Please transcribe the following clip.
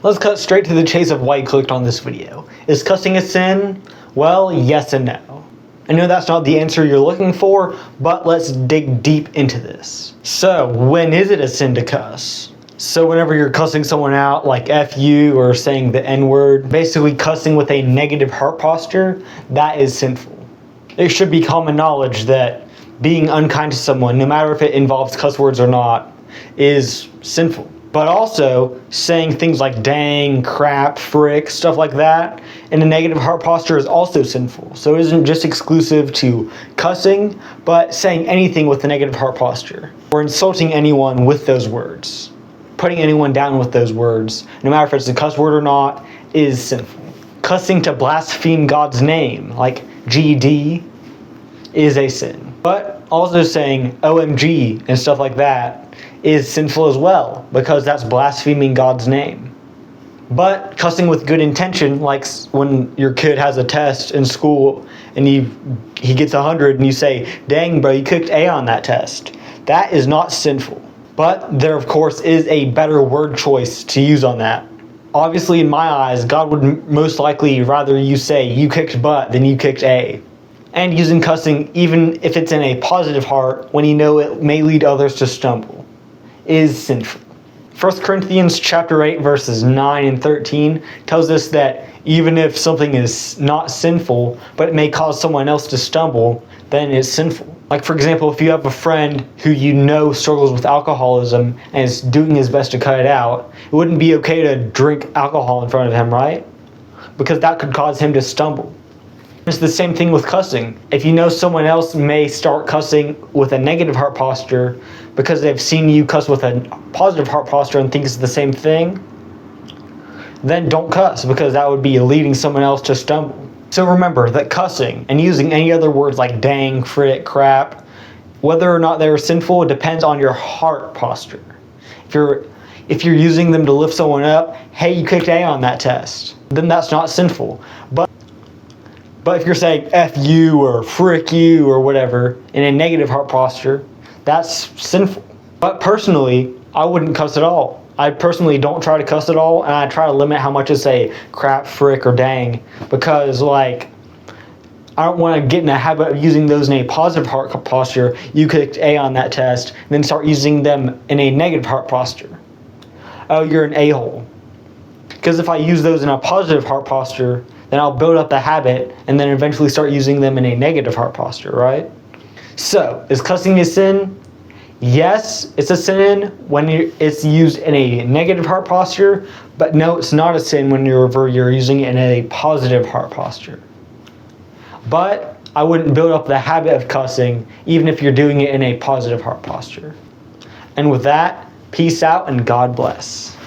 Let's cut straight to the chase of why you clicked on this video. Is cussing a sin? Well, yes and no. I know that's not the answer you're looking for, but let's dig deep into this. So, when is it a sin to cuss? So whenever you're cussing someone out, like F you or saying the N-word, basically cussing with a negative heart posture, that is sinful. It should be common knowledge that being unkind to someone, no matter if it involves cuss words or not, is sinful. But also, saying things like dang, crap, frick, stuff like that, in a negative heart posture is also sinful. So it isn't just exclusive to cussing, but saying anything with a negative heart posture, or insulting anyone with those words. Putting anyone down with those words, no matter if it's a cuss word or not, is sinful. Cussing to blaspheme God's name, like GD, is a sin. But also saying OMG and stuff like that is sinful as well, because that's blaspheming God's name. But cussing with good intention, like when your kid has a test in school and he gets 100 and you say, dang bro, you kicked A on that test, that is not sinful. But there of course is a better word choice to use on that. Obviously in my eyes, God would most likely rather you say you kicked butt than you kicked A. And using cussing, even if it's in a positive heart, when you know it may lead others to stumble, is sinful. 1 Corinthians chapter 8 verses 9 and 13 tells us that even if something is not sinful, but it may cause someone else to stumble, then it's sinful. Like for example, if you have a friend who you know struggles with alcoholism and is doing his best to cut it out, it wouldn't be okay to drink alcohol in front of him, right? Because that could cause him to stumble. It's the same thing with cussing. If you know someone else may start cussing with a negative heart posture because they've seen you cuss with a positive heart posture and think it's the same thing, then don't cuss, because that would be leading someone else to stumble. So remember that cussing and using any other words like dang, frick, crap, whether or not they're sinful, depends on your heart posture. If you're using them to lift someone up, hey, you kicked A on that test, then that's not sinful. But if you're saying F you or frick you or whatever in a negative heart posture, that's sinful. But personally, I wouldn't cuss at all. I personally don't try to cuss at all, and I try to limit how much I say crap, frick, or dang, because I don't want to get in a habit of using those in a positive heart posture. You kicked A on that test, and then start using them in a negative heart posture. Oh, you're an a-hole. Because if I use those in a positive heart posture, then I'll build up the habit and then eventually start using them in a negative heart posture, right? So, is cussing a sin? Yes, it's a sin when it's used in a negative heart posture, but no, it's not a sin when you're using it in a positive heart posture. But I wouldn't build up the habit of cussing even if you're doing it in a positive heart posture. And with that, peace out and God bless.